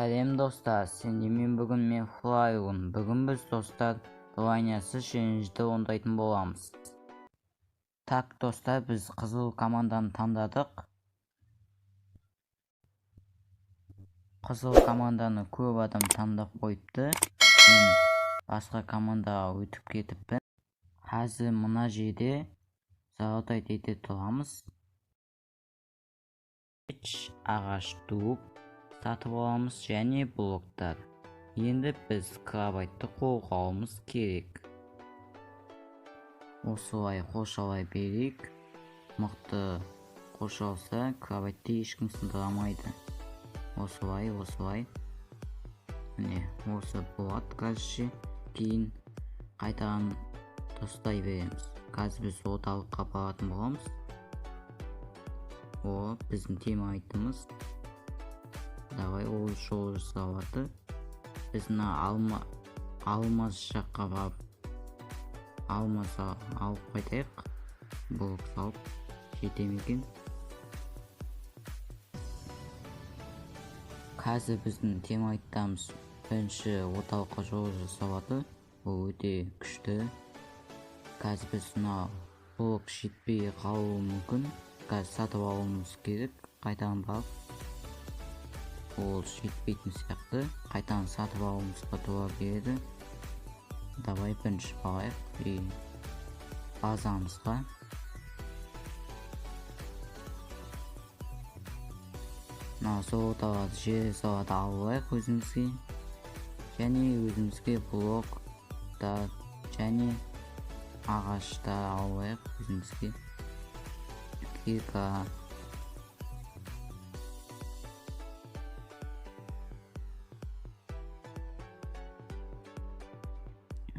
Сәлем достар, сендермен бүгін мен Флайун. Бүгін біз достар Лайнясыз челленджді ондайтын боламыз. Так достар, біз қызыл команданы таңдадық. Қызыл команданы көп адам таңдап қойыпты. Мен басқа командаға өтіп кетіппін. Қазір мына жерде золотой дейде тұрамыз. Ағаш туып сатып аламыз және блоктар. Енді біз крабайтты қолға алуымыз керек. Осылай қоршалай берейік. Мықты қоршалса крабайтты ешкім сындыра алмайды. Осылай. Міне, осы болады қазір. Кейін қайтадан тостай береміз. Қазір біз орталыққа баратын боламыз. О, біздің темайтымыз. Давай ол шоу жасалады. Біз мына алмаз жаққа барып алмаз алып қайтайық. Блок салып жетем екен. Қазір біздің темайттарымыз бірінші орталыққа жол жасалады. Ол өте күшті. Қазір біз мына блок жетпей қалуы мүмкін. Қазір сатып алуымыз керек. Қайтадан барып ол жетпейтін сияқты. Қайтадан сатып алуымызға тура келеді. Давай бірінші барайық базамызға. Мына золоталарды жер салады алайық өзімізге. Және өзімізге блоктар және ағаштар алайық өзімізге. Кирка.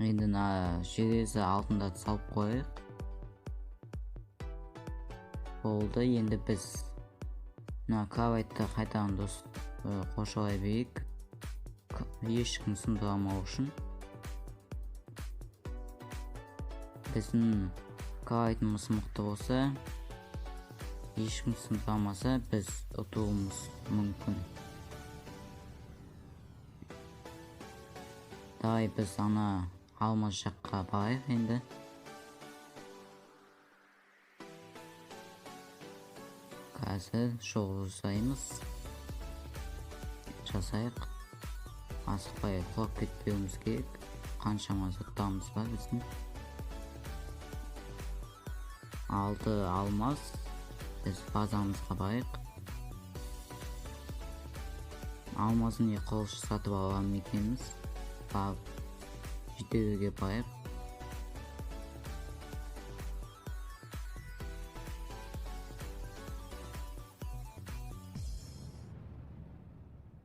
Енді железі алтындарды салып қойық. Болды, енді біз крабайтты қайтадан қоршалай берейік. Ешкім сындыра алмау үшін. Біздің крабайтымыз мықты болса, ешкім сындыра алмаса, біз ұтуымыз мүмкін. Давай біз ана алмаз жаққа барайық енді. Қазір шоу жасайық. Асықпай құлап кетпеуіміз керек. Қаншама заттарымыз бар біздің. 6 алмаз. Біз базамызға барайық. Алмазын қылыш сатып аламын екенбіз. Барып жетеуге барайық.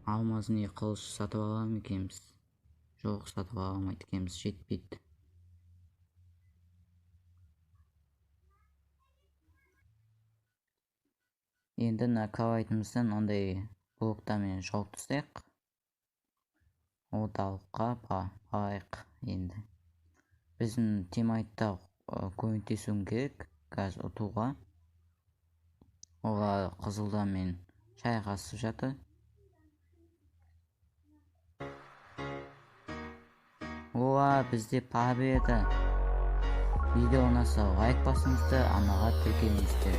Алмазын қылыш сатып аламын екенбіз. Жоқ, сатып аламайды екенбіз, жетпейді. Енді крабайтымыздан ондай блоктармен жауып тастайық. Орталыққа барайық енді. Біздің темайттар көмектесуім керек қазір ұтуға. Олар қызылдармен шайқасып жатыр. Ола, бізде победа. Видео ұнаса лайк басыңыздар, анаға тіркеліңіздер.